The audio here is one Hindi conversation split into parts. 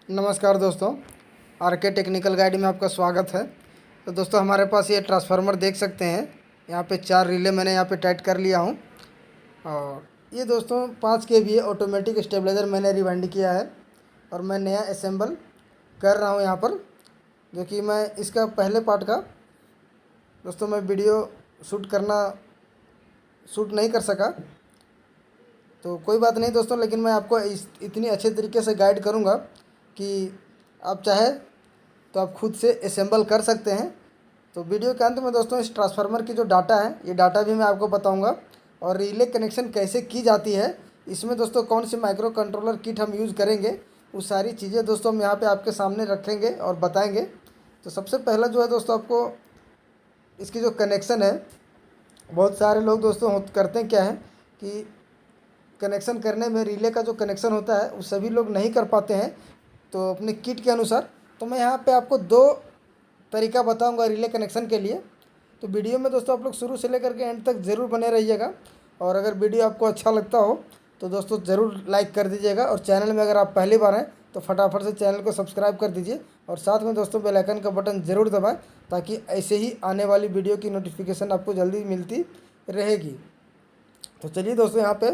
नमस्कार दोस्तों, आरके टेक्निकल गाइड में आपका स्वागत है। तो दोस्तों हमारे पास ये ट्रांसफार्मर देख सकते हैं। यहाँ पे 4 रिले मैंने यहाँ पे टाइट कर लिया हूँ। और ये दोस्तों 5 kVA ऑटोमेटिक स्टेबलाइज़र मैंने रिवाइंड किया है और मैं नया असेंबल कर रहा हूँ यहाँ पर, जो कि मैं इसका पहले पार्ट का दोस्तों मैं वीडियो शूट नहीं कर सका। तो कोई बात नहीं दोस्तों, लेकिन मैं आपको इतनी अच्छे तरीके से गाइड करूँगा कि आप चाहे तो आप खुद से असेंबल कर सकते हैं। तो वीडियो के अंत में दोस्तों इस ट्रांसफार्मर की जो डाटा है, ये डाटा भी मैं आपको बताऊंगा, और रिले कनेक्शन कैसे की जाती है, इसमें दोस्तों कौन सी माइक्रो कंट्रोलर किट हम यूज़ करेंगे, वो सारी चीज़ें दोस्तों हम यहाँ पे आपके सामने रखेंगे और बताएंगे। तो सबसे पहला जो है दोस्तों, आपको इसकी जो कनेक्शन है, बहुत सारे लोग दोस्तों करते हैं क्या है कि कनेक्शन करने में रिले का जो कनेक्शन होता है वो सभी लोग नहीं कर पाते हैं, तो अपने किट के अनुसार। तो मैं यहाँ पे आपको 2 तरीका बताऊंगा रिले कनेक्शन के लिए। तो वीडियो में दोस्तों आप लोग शुरू से लेकर के एंड तक ज़रूर बने रहिएगा, और अगर वीडियो आपको अच्छा लगता हो तो दोस्तों ज़रूर लाइक कर दीजिएगा, और चैनल में अगर आप पहली बार हैं तो फटाफट से चैनल को सब्सक्राइब कर दीजिए, और साथ में दोस्तों बेल आइकन का बटन ज़रूर दबाएं, ताकि ऐसे ही आने वाली वीडियो की नोटिफिकेशन आपको जल्दी मिलती रहेगी। तो चलिए दोस्तों, यहाँ पे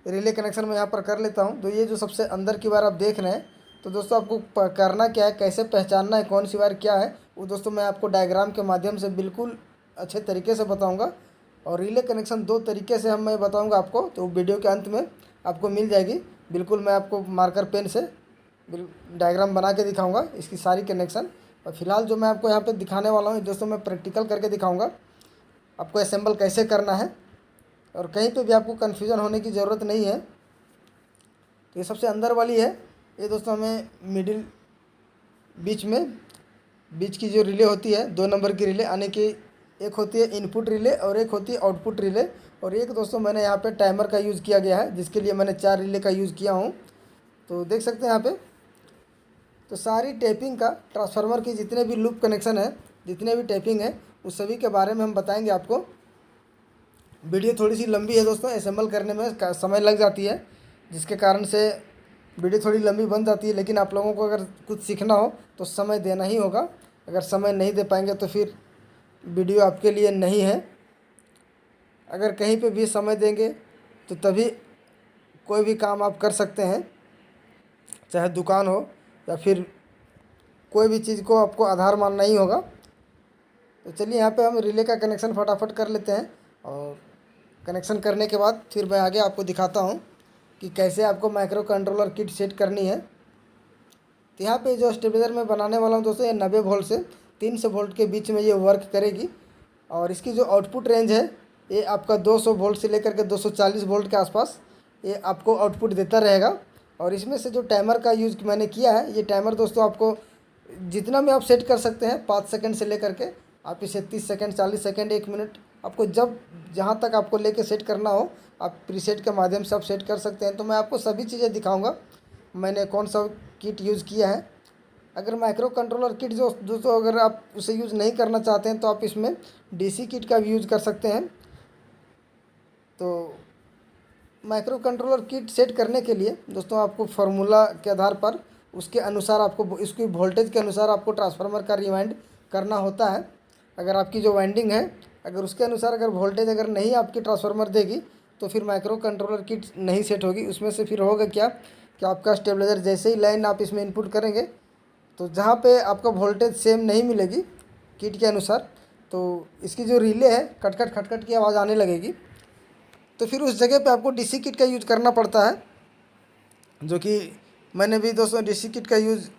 रिले कनेक्शन मैं यहाँ पर कर लेता हूँ। तो ये जो सबसे अंदर की वायर आप देख रहे हैं, तो दोस्तों आपको करना क्या है, कैसे पहचानना है कौन सी वायर क्या है, वो दोस्तों मैं आपको डायग्राम के माध्यम से बिल्कुल अच्छे तरीके से बताऊँगा। और रिले कनेक्शन 2 तरीके से मैं बताऊँगा आपको, तो वीडियो के अंत में आपको मिल जाएगी। बिल्कुल मैं आपको मार्कर पेन से डायग्राम बना के दिखाऊँगा इसकी सारी कनेक्शन। और फिलहाल जो मैं आपको यहाँ पर दिखाने वाला हूँ दोस्तों, मैं प्रैक्टिकल करके दिखाऊँगा आपको असेंबल कैसे करना है, और कहीं पे भी आपको कन्फ्यूज़न होने की ज़रूरत नहीं है। तो ये सबसे अंदर वाली है, ये दोस्तों हमें बीच की जो रिले होती है, 2 नंबर की रिले आने की, एक होती है इनपुट रिले और एक होती है आउटपुट रिले। और एक दोस्तों मैंने यहाँ पे टाइमर का यूज़ किया गया है, जिसके लिए मैंने 4 रिले का यूज़ किया हूँ। तो देख सकते हैं यहाँ पे, तो सारी टैपिंग का ट्रांसफार्मर की जितने भी लूप कनेक्शन है, जितने भी टैपिंग है, उस सभी के बारे में हम बताएंगे आपको। वीडियो थोड़ी सी लंबी है दोस्तों, असेंबल करने में समय लग जाती है, जिसके कारण से वीडियो थोड़ी लंबी बन जाती है। लेकिन आप लोगों को अगर कुछ सीखना हो तो समय देना ही होगा। अगर समय नहीं दे पाएंगे तो फिर वीडियो आपके लिए नहीं है। अगर कहीं पे भी समय देंगे तो तभी कोई भी काम आप कर सकते हैं, चाहे दुकान हो या फिर कोई भी चीज़ को आपको आधार मानना ही होगा। तो चलिए यहाँ पे हम रिले का कनेक्शन फटाफट कर लेते हैं, और कनेक्शन करने के बाद फिर मैं आगे आपको दिखाता हूँ कि कैसे आपको माइक्रो कंट्रोलर किट सेट करनी है। तो यहाँ पे जो स्टेबलाइजर मैं बनाने वाला हूँ दोस्तों, ये 90 वोल्ट से 300 वोल्ट के बीच में ये वर्क करेगी। और इसकी जो आउटपुट रेंज है, ये आपका 200 वोल्ट से लेकर के 240 वोल्ट के आसपास ये आपको आउटपुट देता रहेगा। और इसमें से जो टाइमर का यूज़ मैंने किया है, ये टाइमर दोस्तों आपको जितना भी आप सेट कर सकते हैं, 5 सेकंड से लेकर के आप इसे 30 सेकंड, 40 सेकंड, 1 मिनट, आपको जब जहाँ तक आपको लेके सेट करना हो, आप प्रीसेट के माध्यम से आप सेट कर सकते हैं। तो मैं आपको सभी चीज़ें दिखाऊंगा मैंने कौन सा किट यूज़ किया है। अगर माइक्रो कंट्रोलर किट जो दोस्तों अगर आप उसे यूज़ नहीं करना चाहते हैं, तो आप इसमें डीसी किट का भी यूज़ कर सकते हैं। तो माइक्रो कंट्रोलर किट सेट करने के लिए दोस्तों आपको फार्मूला के आधार पर, उसके अनुसार आपको इसकी वोल्टेज के अनुसार आपको ट्रांसफार्मर का रिवाइंड करना होता है। अगर आपकी जो वाइंडिंग है, अगर उसके अनुसार अगर वोल्टेज अगर नहीं आपकी ट्रांसफार्मर देगी, तो फिर माइक्रो कंट्रोलर किट नहीं सेट होगी। उसमें से फिर होगा क्या कि आपका स्टेबलाइजर जैसे ही लाइन आप इसमें इनपुट करेंगे, तो जहाँ पे आपका वोल्टेज सेम नहीं मिलेगी किट के अनुसार, तो इसकी जो रिले है खटखट खटखट की आवाज़ आने लगेगी। तो फिर उस जगह पे आपको डीसी किट का यूज़ करना पड़ता है, जो कि मैंने भी दोस्तों डीसी किट का यूज़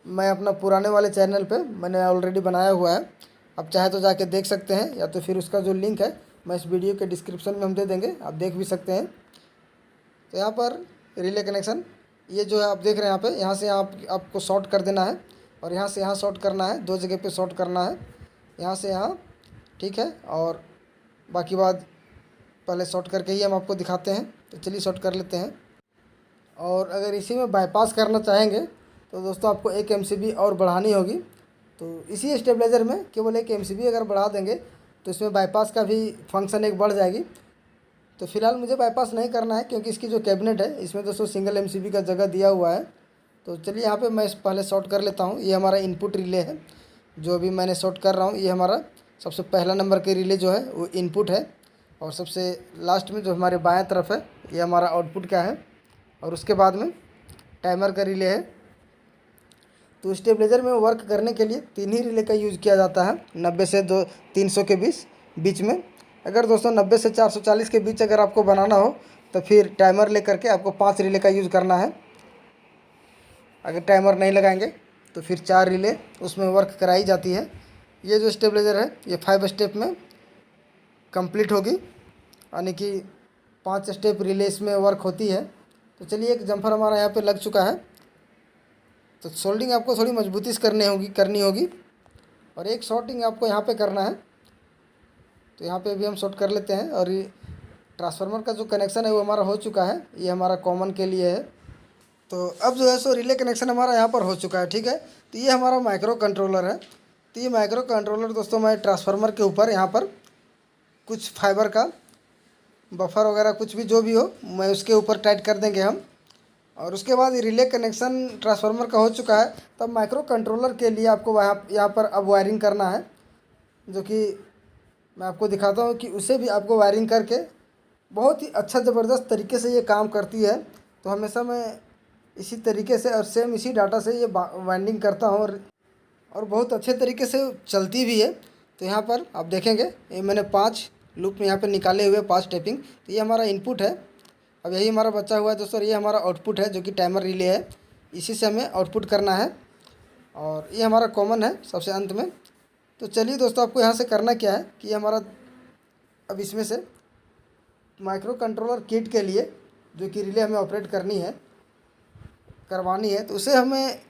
मैं अपना पुराने वाले चैनल पे मैंने ऑलरेडी बनाया हुआ है। आप चाहे तो जाके देख सकते हैं, या तो फिर उसका जो लिंक है मैं इस वीडियो के डिस्क्रिप्शन में हम दे देंगे, आप देख भी सकते हैं। तो यहाँ पर रिले कनेक्शन ये जो है आप देख रहे हैं, यहाँ पे यहाँ से आपको शॉर्ट कर देना है, और यहाँ से यहाँ शॉर्ट करना है, 2 जगह पे शॉर्ट करना है, यहाँ से यहाँ, ठीक है। और बाकी बात पहले शॉर्ट करके ही हम आपको दिखाते हैं। तो चलिए शॉर्ट कर लेते हैं। और अगर इसी में बाईपास करना चाहेंगे तो दोस्तों आपको 1 MCB और बढ़ानी होगी। तो इसी स्टेबलाइज़र में केवल 1 MCB अगर बढ़ा देंगे तो इसमें बाईपास का भी फंक्शन एक बढ़ जाएगी। तो फिलहाल मुझे बाईपास नहीं करना है, क्योंकि इसकी जो कैबिनेट है इसमें दोस्तों सिंगल MCB का जगह दिया हुआ है। तो चलिए यहाँ पे मैं पहले शॉर्ट कर लेता हूँ। ये हमारा इनपुट रिले है जो अभी मैंने शॉर्ट कर रहा हूँ। ये हमारा सबसे पहला नंबर के रिले जो है वो इनपुट है, और सबसे लास्ट में जो हमारे बाएं तरफ है ये हमारा आउटपुट का है, और उसके बाद में टाइमर का रिले है। तो स्टेबलाइजर में वर्क करने के लिए 3 ही रिले का यूज़ किया जाता है, 90 से 300 के बीच में। अगर दोस्तों 90 से 440 के बीच अगर आपको बनाना हो तो फिर टाइमर लेकर के आपको 5 रिले का यूज़ करना है। अगर टाइमर नहीं लगाएंगे तो फिर 4 रिले उसमें वर्क कराई जाती है। ये जो स्टेबलाइजर है ये 5 स्टेप में कंप्लीट होगी, यानी कि 5 स्टेप रिले इसमें वर्क होती है। तो चलिए एक जम्फर हमारा यहाँ पे लग चुका है, तो सोल्डिंग आपको थोड़ी मजबूती से करनी होगी, और एक शॉर्टिंग आपको यहाँ पे करना है। तो यहाँ पे भी हम शॉर्ट कर लेते हैं। और ये ट्रांसफार्मर का जो कनेक्शन है वो हमारा हो चुका है, ये हमारा कॉमन के लिए है। तो अब जो है सो रिले कनेक्शन हमारा यहाँ पर हो चुका है, ठीक है। तो ये हमारा माइक्रो कंट्रोलर है। तो ये माइक्रो कंट्रोलर दोस्तों मैं ट्रांसफार्मर के ऊपर यहाँ पर कुछ फाइबर का बफर वगैरह कुछ भी जो भी हो मैं उसके ऊपर टाइट कर देंगे हम। और उसके बाद रिले कनेक्शन ट्रांसफार्मर का हो चुका है। तब माइक्रो कंट्रोलर के लिए आपको यहाँ पर अब वायरिंग करना है, जो कि मैं आपको दिखाता हूँ कि उसे भी आपको वायरिंग करके बहुत ही अच्छा ज़बरदस्त तरीके से ये काम करती है। तो हमेशा मैं इसी तरीके से और सेम इसी डाटा से ये वाइंडिंग करता हूँ, और बहुत अच्छे तरीके से चलती भी है। तो यहाँ पर आप देखेंगे ये मैंने 5 लूप में यहाँ पर निकाले हुए 5 टेपिंग। तो ये हमारा इनपुट है, अब यही हमारा बचा हुआ है दोस्तों। ये हमारा आउटपुट है जो कि टाइमर रिले है, इसी से हमें आउटपुट करना है, और ये हमारा कॉमन है सबसे अंत में। तो चलिए दोस्तों आपको यहाँ से करना क्या है कि हमारा अब इसमें से माइक्रो कंट्रोलर किट के लिए जो कि रिले हमें ऑपरेट करवानी है, तो उसे हमें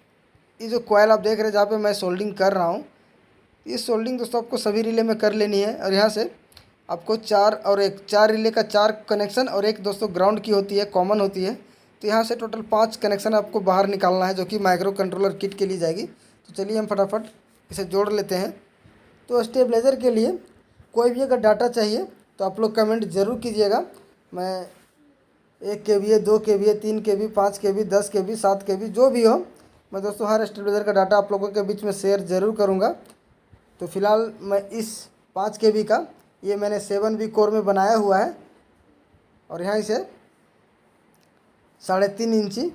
ये जो कॉइल आप देख रहे हैं जहाँ पे मैं सोल्डिंग कर रहा हूँ, ये सोल्डिंग दोस्तों आपको सभी रिले में कर लेनी है। और यहाँ से आपको 4 रिले का 4 कनेक्शन और एक दोस्तों ग्राउंड की होती है, कॉमन होती है। तो यहाँ से टोटल 5 कनेक्शन आपको बाहर निकालना है जो कि माइक्रो कंट्रोलर किट के लिए जाएगी। तो चलिए हम फटाफट इसे जोड़ लेते हैं। तो स्टेबलाइजर के लिए कोई भी अगर डाटा चाहिए तो आप लोग कमेंट ज़रूर कीजिएगा। मैं 1 kVA 2 kVA 3 kV 5 kV 10 kV 7 kV जो भी हो, मैं दोस्तों हर स्टेबलाइजर का डाटा आप लोगों के बीच में शेयर ज़रूर करूँगा। तो फिलहाल मैं इस 5 kV का ये मैंने 7V कोर में बनाया हुआ है, और यहाँ से 3.5 इंची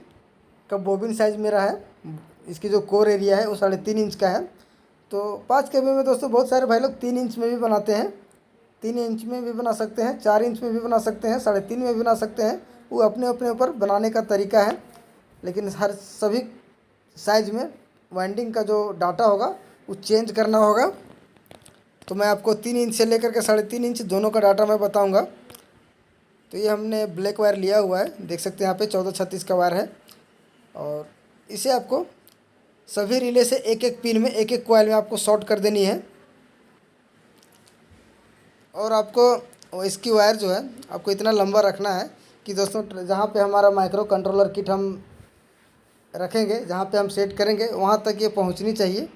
का बोबिन साइज़ मेरा है। इसकी जो कोर एरिया है वो 3.5 इंच का है। तो 5 kV में दोस्तों बहुत सारे भाई लोग 3 इंच में भी बनाते हैं, 3 इंच में भी बना सकते हैं, 4 इंच में भी बना सकते हैं, 3.5 में भी बना सकते हैं। वो अपने अपने ऊपर बनाने का तरीका है, लेकिन हर सभी साइज़ में वाइंडिंग का जो डाटा होगा वो चेंज करना होगा। तो मैं आपको 3 इंच से लेकर के 3.5 इंच दोनों का डाटा मैं बताऊंगा। तो ये हमने ब्लैक वायर लिया हुआ है, देख सकते हैं यहाँ पे 1436 का वायर है, और इसे आपको सभी रिले से एक एक पिन में एक एक कॉइल में आपको शॉर्ट कर देनी है। और आपको इसकी वायर जो है आपको इतना लंबा रखना है कि दोस्तों जहाँ पे हमारा माइक्रो कंट्रोलर किट हम रखेंगे, जहाँ पे हम सेट करेंगे वहाँ तक ये पहुँचनी चाहिए।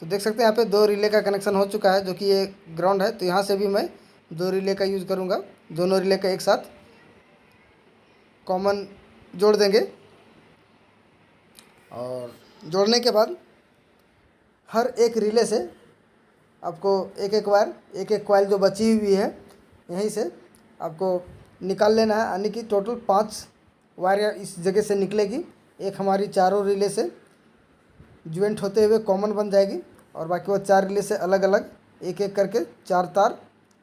तो देख सकते हैं यहाँ पे 2 रिले का कनेक्शन हो चुका है जो कि ये ग्राउंड है। तो यहाँ से भी मैं 2 रिले का यूज़ करूँगा, दोनों रिले का एक साथ कॉमन जोड़ देंगे। और जोड़ने के बाद हर एक रिले से आपको एक एक वायर एक एक कॉइल जो बची हुई है यहीं से आपको निकाल लेना है, यानी कि टोटल 5 वायर इस जगह से निकलेगी। एक हमारी चारों रिले से ज्वाइंट होते हुए कॉमन बन जाएगी, और बाकी वो 4 रिले से अलग अलग एक एक करके 4 तार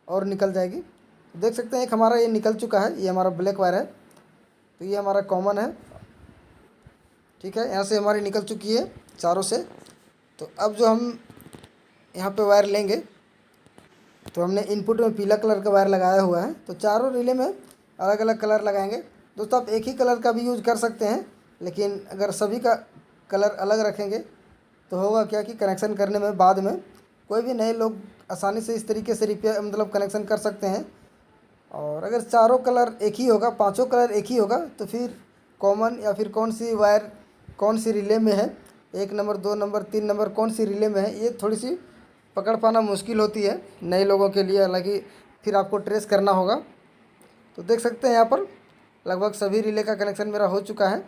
और निकल जाएगी। तो देख सकते हैं एक हमारा ये निकल चुका है, ये हमारा ब्लैक वायर है। तो ये हमारा कॉमन है, ठीक है, यहाँ से हमारी निकल चुकी है चारों से। तो अब जो हम यहाँ पे वायर लेंगे, तो हमने इनपुट में पीला कलर का वायर लगाया हुआ है। तो चारों रिले में अलग अलग कलर लगाएंगे। दोस्तों आप एक ही कलर का भी यूज़ कर सकते हैं, लेकिन अगर सभी का कलर अलग रखेंगे तो होगा क्या कि कनेक्शन करने में बाद में कोई भी नए लोग आसानी से इस तरीके से कनेक्शन कर सकते हैं। और अगर चारों कलर एक ही होगा, 5 कलर एक ही होगा, तो फिर कॉमन या फिर कौन सी वायर कौन सी रिले में है, 1 नंबर 2 नंबर 3 नंबर कौन सी रिले में है, ये थोड़ी सी पकड़ पाना मुश्किल होती है नए लोगों के लिए। हालांकि फिर आपको ट्रेस करना होगा। तो देख सकते हैं यहाँ पर लगभग सभी रिले का कनेक्शन मेरा हो चुका है।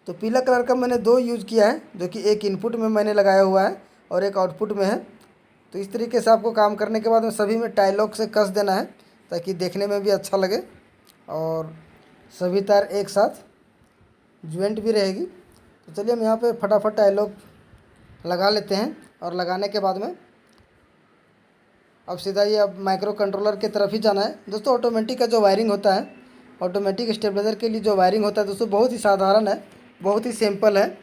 तो पीला कलर का मैंने 2 यूज़ किया है, जो कि एक इनपुट में मैंने लगाया हुआ है और एक आउटपुट में है। तो इस तरीके से आपको काम करने के बाद में सभी में टाई लॉक से कस देना है, ताकि देखने में भी अच्छा लगे और सभी तार एक साथ ज्वाइंट भी रहेगी। तो चलिए हम यहाँ पे फटाफट टाई लॉक लगा लेते हैं, और लगाने के बाद में अब सीधा ये अब माइक्रो कंट्रोलर की तरफ ही जाना है। दोस्तों ऑटोमेटिक का जो वायरिंग होता है, ऑटोमेटिक स्टेबलाइजर के लिए जो वायरिंग होता है दोस्तों, बहुत ही साधारण है, बहुत ही सिंपल है।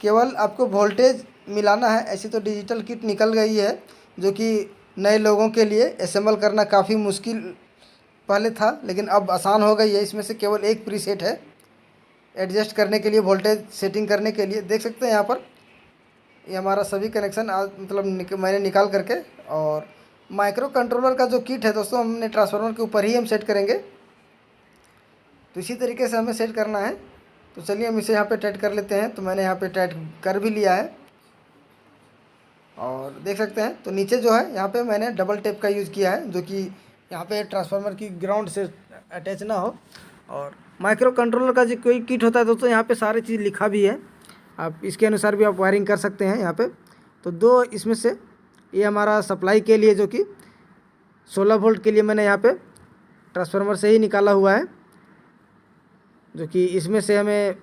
केवल आपको वोल्टेज मिलाना है। ऐसी तो डिजिटल किट निकल गई है, जो कि नए लोगों के लिए असेंबल करना काफ़ी मुश्किल पहले था, लेकिन अब आसान हो गई है। इसमें से केवल एक प्रीसेट है एडजस्ट करने के लिए, वोल्टेज सेटिंग करने के लिए। देख सकते हैं यहाँ पर ये हमारा सभी कनेक्शन मतलब मैंने निकाल करके, और माइक्रो कंट्रोलर का जो किट है दोस्तों, हमने ट्रांसफार्मर के ऊपर ही हम सेट करेंगे। तो इसी तरीके से हमें सेट करना है। तो चलिए हम इसे यहाँ पे टाइट कर लेते हैं। तो मैंने यहाँ पे टाइट कर भी लिया है, और देख सकते हैं तो नीचे जो है यहाँ पे मैंने डबल टेप का यूज़ किया है, जो कि यहाँ पे ट्रांसफार्मर की ग्राउंड से अटैच ना हो। और माइक्रो कंट्रोलर का जो कोई किट होता है दोस्तों, यहाँ पे सारी चीज़ लिखा भी है, आप इसके अनुसार भी आप वायरिंग कर सकते हैं यहाँ पे। तो 2 इसमें से ये हमारा सप्लाई के लिए, जो कि 16 वोल्ट के लिए मैंने यहाँ पे ट्रांसफार्मर से ही निकाला हुआ है, जो कि इसमें से हमें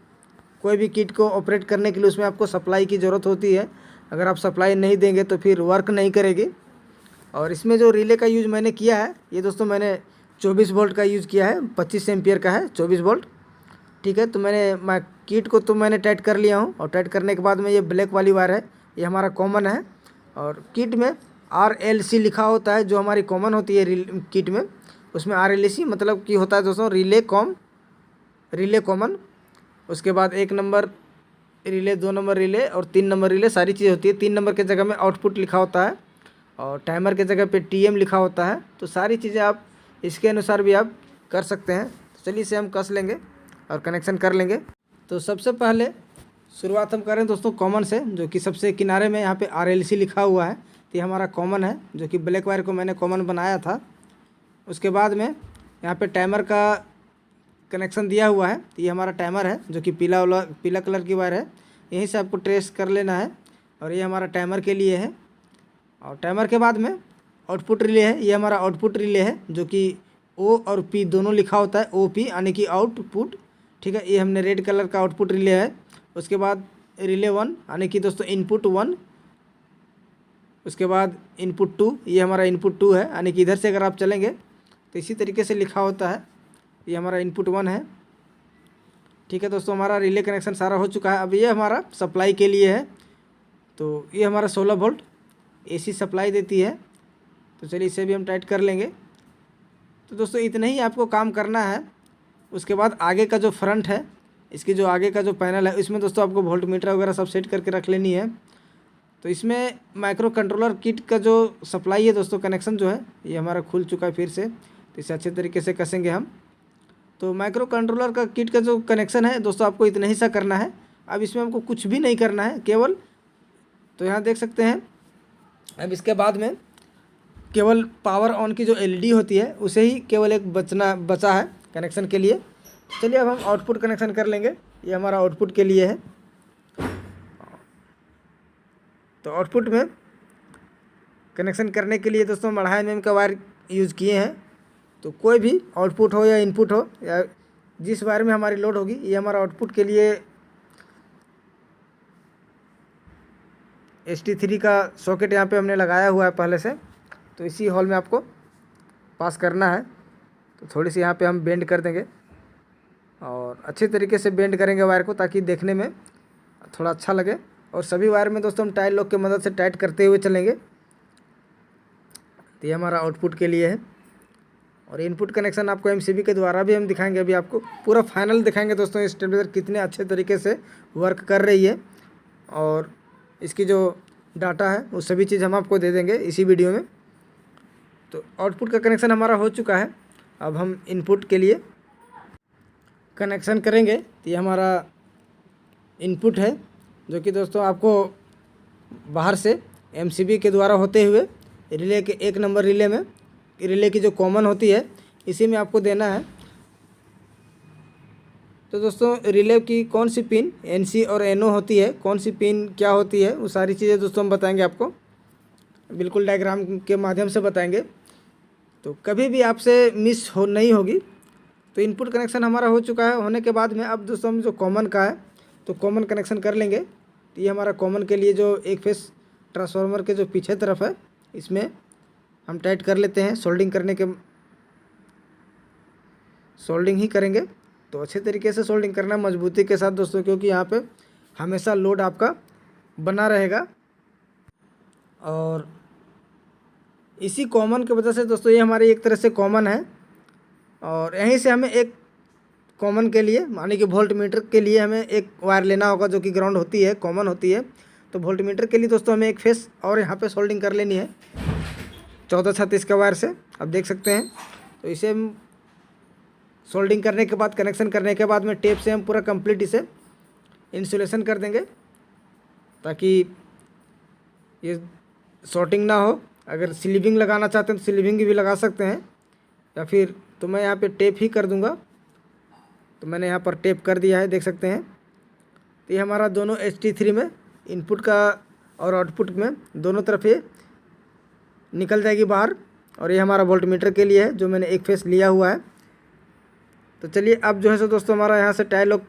कोई भी किट को ऑपरेट करने के लिए उसमें आपको सप्लाई की ज़रूरत होती है। अगर आप सप्लाई नहीं देंगे तो फिर वर्क नहीं करेगी। और इसमें जो रिले का यूज़ मैंने किया है, ये दोस्तों मैंने 24 वोल्ट का यूज़ किया है, 25 एम्पियर का है 24 वोल्ट। ठीक है, तो मैं किट को तो मैंने टाइट कर लिया हूँ, और टाइट करने के बाद में ये ब्लैक वाली वायर है, ये हमारा कॉमन है। और किट में RLC लिखा होता है, जो हमारी कॉमन होती है किट में, उसमें RLC मतलब कि होता है दोस्तों रिले कॉमन। उसके बाद 1 नंबर रिले, 2 नंबर रिले और 3 नंबर रिले, सारी चीज़ें होती है। 3 नंबर के जगह में आउटपुट लिखा होता है, और टाइमर के जगह पे TM लिखा होता है। तो सारी चीज़ें आप इसके अनुसार भी आप कर सकते हैं। तो चलिए इसे हम कस लेंगे और कनेक्शन कर लेंगे। तो सबसे पहले शुरुआत हम करें दोस्तों कॉमन से, जो कि सबसे किनारे में यहाँ पे RLC लिखा हुआ है। तो ये हमारा कॉमन है, जो कि ब्लैक वायर को मैंने कॉमन बनाया था। उसके बाद में यहाँ पे टाइमर का कनेक्शन दिया हुआ है। तो ये हमारा टाइमर है, जो कि पीला कलर की वायर है, यहीं से आपको ट्रेस कर लेना है। और ये हमारा टाइमर के लिए है। और टाइमर के बाद में आउटपुट रिले है, ये हमारा आउटपुट रिले है, जो कि O और P दोनों लिखा होता है, OP यानी कि आउटपुट। ठीक है, ये हमने रेड कलर का आउटपुट रिले है। उसके बाद रिले 1 यानी कि दोस्तों इनपुट 1। उसके बाद इनपुट 2, ये हमारा इनपुट 2 है, यानी कि इधर से अगर आप चलेंगे तो इसी तरीके से लिखा होता है। ये हमारा इनपुट 1 है। ठीक है दोस्तों, हमारा रिले कनेक्शन सारा हो चुका है। अब ये हमारा सप्लाई के लिए है। तो ये हमारा 16 वोल्ट AC सप्लाई देती है। तो चलिए इसे भी हम टाइट कर लेंगे। तो दोस्तों इतना ही आपको काम करना है। उसके बाद आगे का जो फ्रंट है, इसकी जो आगे का जो पैनल है, इसमें दोस्तों आपको वोल्ट मीटर वगैरह सब सेट करके रख लेनी है। तो इसमें माइक्रो कंट्रोलर किट का जो सप्लाई है दोस्तों, कनेक्शन जो है ये हमारा खुल चुका है फिर से। तो इसे अच्छे तरीके से कसेंगे हम। तो माइक्रो कंट्रोलर का किट का जो कनेक्शन है दोस्तों, आपको इतना ही सा करना है। अब इसमें हमको कुछ भी नहीं करना है, केवल तो यहाँ देख सकते हैं। अब इसके बाद में केवल पावर ऑन की जो LED होती है, उसे ही केवल एक बचा है कनेक्शन के लिए। चलिए अब हम आउटपुट कनेक्शन कर लेंगे। ये हमारा आउटपुट के लिए है। तो आउटपुट में कनेक्शन करने के लिए दोस्तों 2.5 mm का वायर यूज़ किए हैं। तो कोई भी आउटपुट हो या इनपुट हो, या जिस वायर में हमारी लोड होगी, ये हमारा आउटपुट के लिए ST3 का सॉकेट यहाँ पे हमने लगाया हुआ है पहले से। तो इसी हॉल में आपको पास करना है। तो थोड़ी सी यहाँ पे हम बेंड कर देंगे, और अच्छे तरीके से बेंड करेंगे वायर को, ताकि देखने में थोड़ा अच्छा लगे। और सभी वायर में दोस्तों हम टाई लॉक की मदद से टाइट करते हुए चलेंगे। तो ये हमारा आउटपुट के लिए है। और इनपुट कनेक्शन आपको MCB के द्वारा भी हम दिखाएंगे। अभी आपको पूरा फाइनल दिखाएंगे दोस्तों, स्टेबलाइजर कितने अच्छे तरीके से वर्क कर रही है, और इसकी जो डाटा है वो सभी चीज़ हम आपको दे देंगे इसी वीडियो में। तो आउटपुट का कनेक्शन हमारा हो चुका है। अब हम इनपुट के लिए कनेक्शन करेंगे। तो ये हमारा इनपुट है, जो कि दोस्तों आपको बाहर से MCB के द्वारा होते हुए रिले के 1 नंबर रिले में, रिले की जो कॉमन होती है, इसी में आपको देना है। तो दोस्तों रिले की कौन सी पिन NC और NO होती है, कौन सी पिन क्या होती है, वो सारी चीज़ें दोस्तों हम बताएंगे आपको, बिल्कुल डायग्राम के माध्यम से बताएंगे। तो कभी भी आपसे मिस हो नहीं होगी। तो इनपुट कनेक्शन हमारा हो चुका है। होने के बाद में अब दोस्तों हम जो कॉमन का है तो कॉमन कनेक्शन कर लेंगे। तो ये हमारा कॉमन के लिए जो एक फेस ट्रांसफार्मर के जो पीछे तरफ है इसमें हम टाइट कर लेते हैं। सोल्डिंग ही करेंगे, तो अच्छे तरीके से सोल्डिंग करना मजबूती के साथ दोस्तों, क्योंकि यहाँ पे हमेशा लोड आपका बना रहेगा। और इसी कॉमन की वजह से दोस्तों ये हमारी एक तरह से कॉमन है, और यहीं से हमें एक कॉमन के लिए माने कि वोल्ट मीटर के लिए हमें एक वायर लेना होगा जो कि ग्राउंड होती है, कॉमन होती है। तो वोल्ट मीटर के लिए दोस्तों हमें एक फेस और यहाँ पे सोल्डिंग कर लेनी है 1436 का वायर से, आप देख सकते हैं। तो इसे हम सोल्डिंग करने के बाद, कनेक्शन करने के बाद में टेप से हम पूरा कंप्लीट इसे इंसुलेशन कर देंगे ताकि ये शॉर्टिंग ना हो। अगर स्लीविंग लगाना चाहते हैं तो स्लीविंग भी लगा सकते हैं, या फिर तो मैं यहाँ पे टेप ही कर दूंगा। तो मैंने यहाँ पर टेप कर दिया है, देख सकते हैं। तो ये हमारा दोनों HT3 में इनपुट का और आउटपुट में दोनों तरफ ये निकल जाएगी बाहर। और ये हमारा वोल्ट मीटर के लिए है जो मैंने एक फेस लिया हुआ है। तो चलिए अब जो है सो दोस्तों हमारा यहाँ से टाई लॉक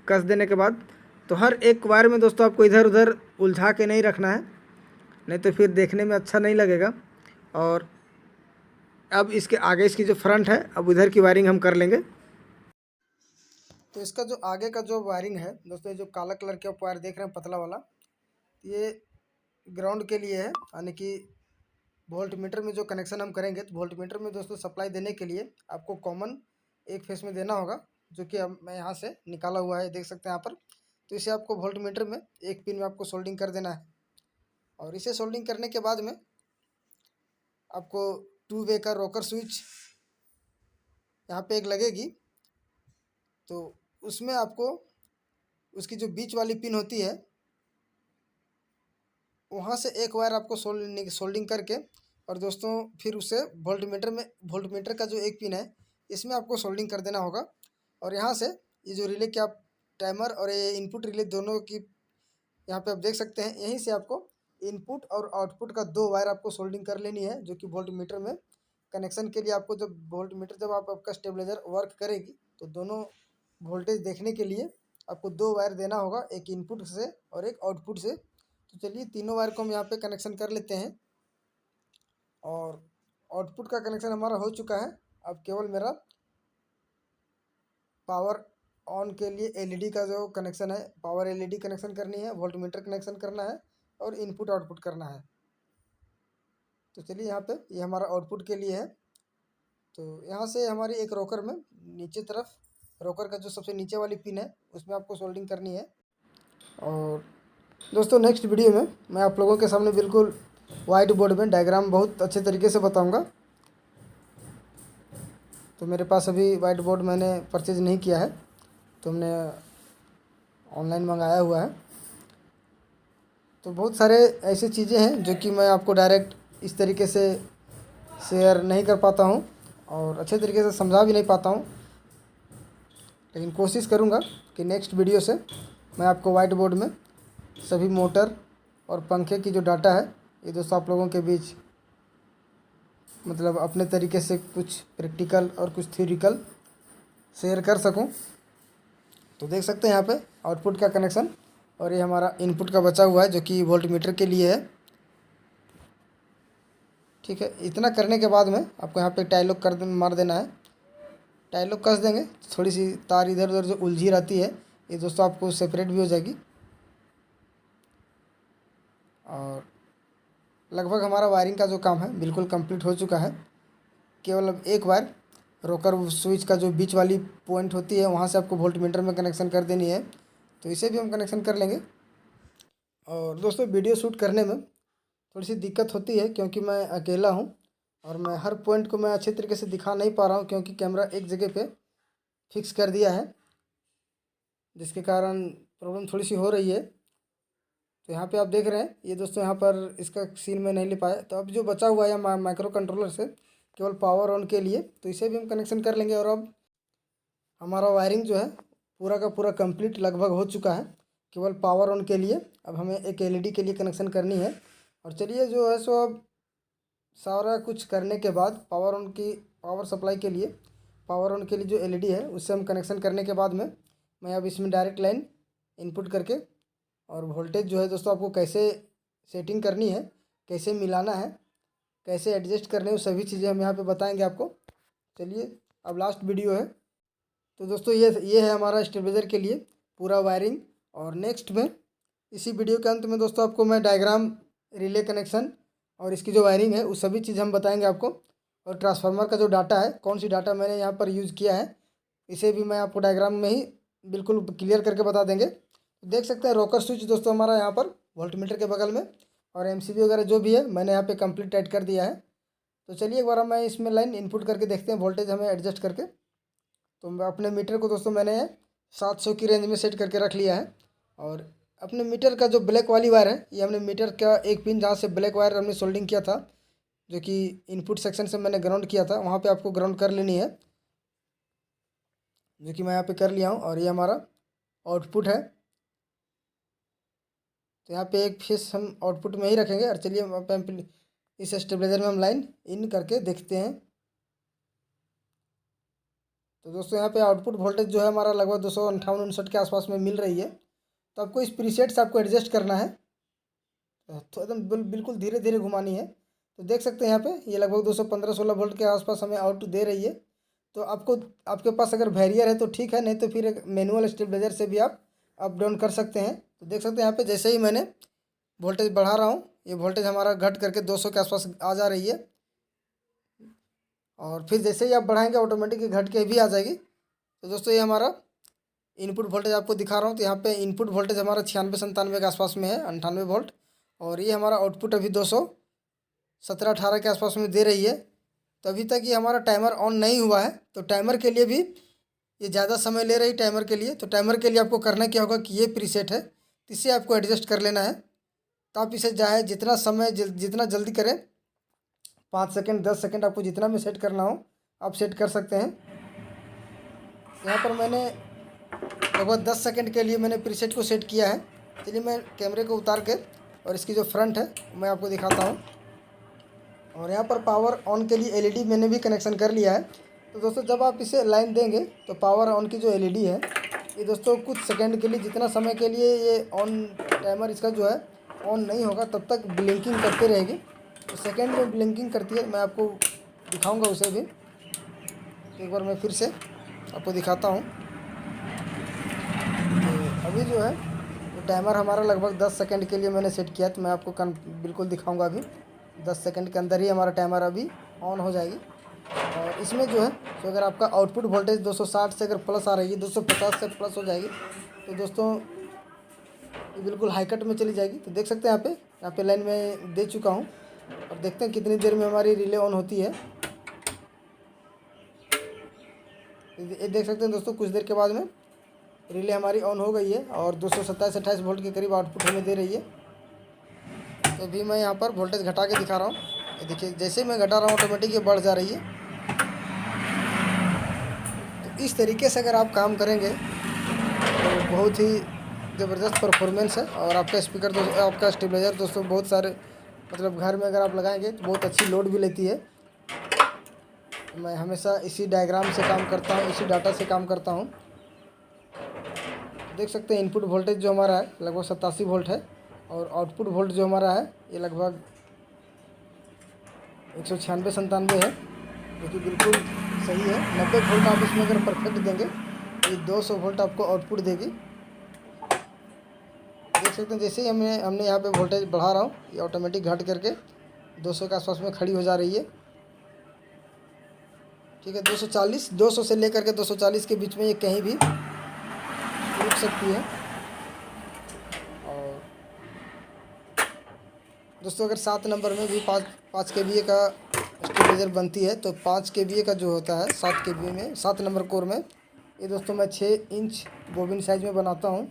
कस देने के बाद, तो हर एक वायर में दोस्तों आपको इधर उधर उलझा के नहीं रखना है, नहीं तो फिर देखने में अच्छा नहीं लगेगा। और अब इसके आगे इसकी जो फ्रंट है, अब उधर की वायरिंग हम कर लेंगे। तो इसका जो आगे का जो वायरिंग है दोस्तों, जो काला कलर के आप वायर देख रहे हैं पतला वाला, ये ग्राउंड के लिए है, यानी कि वोल्ट मीटर में जो कनेक्शन हम करेंगे। तो वोल्ट मीटर में दोस्तों सप्लाई देने के लिए आपको कॉमन एक फेस में देना होगा, जो कि अब मैं यहाँ से निकाला हुआ है, देख सकते हैं यहाँ पर। तो इसे आपको वोल्ट मीटर में एक पिन में आपको सोल्डिंग कर देना है। और इसे सोल्डिंग करने के बाद में आपको 2 वे का रोकर स्विच यहाँ पे एक लगेगी। तो उसमें आपको उसकी जो बीच वाली पिन होती है वहाँ से एक वायर आपको सोल्डिंग करके, और दोस्तों फिर उसे वोल्ट मीटर का जो एक पिन है इसमें आपको सोल्डिंग कर देना होगा। और यहाँ से ये जो रिले के आप टाइमर और ये इनपुट रिले दोनों की यहाँ पे आप देख सकते हैं, यहीं से आपको इनपुट और आउटपुट का 2 वायर आपको सोल्डिंग कर लेनी है, जो कि वोल्ट मीटर में कनेक्शन के लिए आपको जब वोल्ट मीटर जब आपका स्टेबलाइजर वर्क करेगी तो दोनों वोल्टेज देखने के लिए आपको 2 वायर देना होगा, एक इनपुट से और एक आउटपुट से। तो चलिए तीनों वायर को हम यहाँ पे कनेक्शन कर लेते हैं। और आउटपुट का कनेक्शन हमारा हो चुका है। अब केवल मेरा पावर ऑन के लिए LED का जो कनेक्शन है, पावर LED कनेक्शन करनी है, वोल्ट मीटर कनेक्शन करना है और इनपुट आउटपुट करना है। तो चलिए यहाँ पे ये हमारा आउटपुट के लिए है। तो यहाँ से हमारी एक रोकर में नीचे तरफ, रोकर का जो सबसे नीचे वाली पिन है उसमें आपको सोल्डिंग करनी है। और दोस्तों नेक्स्ट वीडियो में मैं आप लोगों के सामने बिल्कुल वाइट बोर्ड में डायग्राम बहुत अच्छे तरीके से बताऊंगा। तो मेरे पास अभी वाइट बोर्ड मैंने परचेज़ नहीं किया है, तो हमने ऑनलाइन मंगाया हुआ है। तो बहुत सारे ऐसी चीज़ें हैं जो कि मैं आपको डायरेक्ट इस तरीके से शेयर नहीं कर पाता हूँ और अच्छे तरीके से समझा भी नहीं पाता हूँ, लेकिन कोशिश करूँगा कि नेक्स्ट वीडियो से मैं आपको वाइट बोर्ड में सभी मोटर और पंखे की जो डाटा है ये दोस्तों आप लोगों के बीच मतलब अपने तरीके से कुछ प्रैक्टिकल और कुछ थ्योरिकल शेयर कर सकूं। तो देख सकते हैं यहाँ पे आउटपुट का कनेक्शन, और ये हमारा इनपुट का बचा हुआ है जो कि वोल्ट मीटर के लिए है। ठीक है, इतना करने के बाद में आपको यहाँ पे टाई लॉक मार देना है। टाई लॉक कस देंगे, थोड़ी सी तार इधर उधर जो उलझी रहती है ये दोस्तों आपको सेपरेट भी हो जाएगी। और लगभग हमारा वायरिंग का जो काम है बिल्कुल कंप्लीट हो चुका है। केवल अब एक वायर रोकर स्विच का जो बीच वाली पॉइंट होती है वहाँ से आपको वोल्ट मीटर में कनेक्शन कर देनी है। तो इसे भी हम कनेक्शन कर लेंगे। और दोस्तों वीडियो शूट करने में थोड़ी सी दिक्कत होती है क्योंकि मैं अकेला हूँ और मैं हर पॉइंट को मैं अच्छे तरीके से दिखा नहीं पा रहा हूँ, क्योंकि कैमरा एक जगह पे फिक्स कर दिया है, जिसके कारण प्रॉब्लम थोड़ी सी हो रही है। तो यहाँ पे आप देख रहे हैं ये दोस्तों, यहाँ पर इसका सीन में नहीं ले पाया। तो अब जो बचा हुआ है माइक्रो कंट्रोलर से केवल पावर ऑन के लिए, तो इसे भी हम कनेक्शन कर लेंगे। और अब हमारा वायरिंग जो है पूरा का पूरा कंप्लीट लगभग हो चुका है। केवल पावर ऑन के लिए अब हमें एक एलईडी के लिए कनेक्शन करनी है। और चलिए जो है सो अब सारा कुछ करने के बाद पावर ऑन की पावर सप्लाई के लिए पावर ऑन के लिए जो एलईडी है उससे हम कनेक्शन करने के बाद में मैं अब इसमें डायरेक्ट लाइन इनपुट करके और वोल्टेज जो है दोस्तों आपको कैसे सेटिंग करनी है, कैसे मिलाना है, कैसे एडजस्ट करने हैं, वो सभी चीज़ें हम यहाँ पे बताएंगे आपको। चलिए अब लास्ट वीडियो है। तो दोस्तों ये है हमारा स्टेबलाइजर के लिए पूरा वायरिंग। और नेक्स्ट में इसी वीडियो के अंत में दोस्तों आपको मैं डायग्राम, रिले कनेक्शन और इसकी जो वायरिंग है वो सभी चीज़ हम बताएंगे आपको। और ट्रांसफार्मर का जो डाटा है, कौन सी डाटा मैंने यहाँ पर यूज़ किया है, इसे भी मैं आपको डायग्राम में ही बिल्कुल क्लियर करके बता देंगे। तो देख सकते हैं रोकर स्विच दोस्तों हमारा यहाँ पर वोल्टमीटर के बगल में, और एमसीबी वगैरह जो भी है मैंने यहाँ पे कंप्लीट टाइट कर दिया है। तो चलिए एक बार मैं इसमें लाइन इनपुट करके देखते हैं वोल्टेज हमें एडजस्ट करके। तो मैं अपने मीटर को दोस्तों मैंने 700 की रेंज में सेट करके रख लिया है। और अपने मीटर का जो ब्लैक वाली वायर है, ये हमने मीटर का एक पिन जहाँ से ब्लैक वायर हमने सोल्डिंग किया था, जो कि इनपुट सेक्शन से मैंने ग्राउंड किया था, वहाँ पे आपको ग्राउंड कर लेनी है, जो कि मैं यहाँ पे कर लिया हूँ। और ये हमारा आउटपुट है, तो यहाँ पे एक फेस हम आउटपुट में ही रखेंगे। और चलिए हम इस स्टेबलाइजर में हम लाइन इन करके देखते हैं। तो दोस्तों यहाँ पे आउटपुट वोल्टेज जो है हमारा लगभग 258-59 के आसपास में मिल रही है। तो आपको इस प्रीसेट से आपको एडजस्ट करना है, तो एकदम बिल्कुल धीरे धीरे घुमानी है। तो देख सकते हैं यहाँ पे ये लगभग 215-16 वोल्ट के आसपास हमें आउट दे रही है। तो आपके पास अगर वेरियर है तो ठीक है, नहीं तो फिर एक मैनुअल स्टेबलाइजर से भी आप अप डाउन कर सकते हैं। तो देख सकते हैं यहाँ पे जैसे ही मैंने वोल्टेज बढ़ा रहा हूँ, ये वोल्टेज हमारा घट करके 200 के आसपास आ जा रही है। और फिर जैसे ही आप बढ़ाएंगे ऑटोमेटिक घट के भी आ जाएगी। तो दोस्तों ये हमारा इनपुट वोल्टेज आपको दिखा रहा हूँ। तो यहाँ पे इनपुट वोल्टेज हमारा 96-97 के आसपास में है, 98 वोल्ट। और ये हमारा आउटपुट अभी 217-18 के आसपास में दे रही है। तो अभी तक ये हमारा टाइमर ऑन नहीं हुआ है। तो टाइमर के लिए भी ये ज़्यादा समय ले रही टाइमर के लिए। तो टाइमर के लिए आपको करना क्या होगा कि ये प्रीसेट है, इसे आपको एडजस्ट कर लेना है। तो आप इसे चाहे जितना समय जितना जल्दी करें, 5 सेकंड 10 सेकंड आपको जितना में सेट करना हो आप सेट कर सकते हैं। यहाँ पर मैंने लगभग 10 सेकंड के लिए मैंने प्रीसेट को सेट किया है। चलिए मैं कैमरे को उतार के और इसकी जो फ्रंट है मैं आपको दिखाता हूँ। और यहाँ पर पावर ऑन के लिए एलईडी मैंने भी कनेक्शन कर लिया है। तो दोस्तों जब आप इसे लाइन देंगे तो पावर ऑन की जो एलईडी है ये दोस्तों कुछ सेकंड के लिए, जितना समय के लिए ये ऑन टाइमर इसका जो है ऑन नहीं होगा तब तक ब्लिंकिंग करती रहेगी। तो सेकंड में ब्लिंकिंग करती है, मैं आपको दिखाऊंगा उसे भी। एक बार मैं फिर से आपको दिखाता हूँ। तो अभी जो है तो टाइमर हमारा लगभग 10 सेकंड के लिए मैंने सेट किया, तो मैं आपको बिल्कुल दिखाऊंगा। अभी 10 सेकंड के अंदर ही हमारा टाइमर अभी ऑन हो जाएगी। और इसमें जो है तो अगर आपका आउटपुट वोल्टेज 260 से अगर प्लस आ रही है, 250 से प्लस हो जाएगी, तो दोस्तों ये बिल्कुल हाई कट में चली जाएगी। तो देख सकते हैं यहाँ पे लाइन में दे चुका हूँ। और देखते हैं कितनी देर में हमारी रिले ऑन होती है। ये देख सकते हैं दोस्तों कुछ देर के बाद में रिले हमारी ऑन हो गई है और 227-28 वोल्ट के करीब आउटपुट हमें दे रही है। तो अभी मैं यहाँ पर वोल्टेज घटा के दिखा रहा हूँ। ये देखिए जैसे मैं घटा रहा हूँ ऑटोमेटिक ये बढ़ जा रही है। तो इस तरीके से अगर आप काम करेंगे तो बहुत ही ज़बरदस्त परफॉर्मेंस है। और आपका स्पीकर आपका स्टेबलाइजर दोस्तों बहुत सारे मतलब घर में अगर आप लगाएंगे तो बहुत अच्छी लोड भी लेती है। मैं हमेशा इसी डायग्राम से काम करता हूँ, इसी डाटा से काम करता हूँ। देख सकते हैं इनपुट वोल्टेज जो हमारा है लगभग 87 वोल्ट है, और आउटपुट वोल्ट जो हमारा है ये लगभग 196-97 है, जो कि बिल्कुल सही है। 90 वोल्ट आप इसमें अगर परफेक्ट देंगे तो ये 200 वोल्ट आपको आउटपुट देगी। देख सकते हैं जैसे ही हमने यहाँ पे वोल्टेज बढ़ा रहा हूँ ये ऑटोमेटिक घट करके 200 के आसपास में खड़ी हो जा रही है। ठीक है, 200 से लेकर के 240 के बीच में ये कहीं भी रुक सकती है। और दोस्तों अगर 7 नंबर में भी 5 kVA का स्टेबलाइजर बनती है, तो 5 kVA का जो होता है 7 kVA में 7 नंबर कोर में ये दोस्तों मैं 6 इंच बोबिन साइज़ में बनाता हूँ।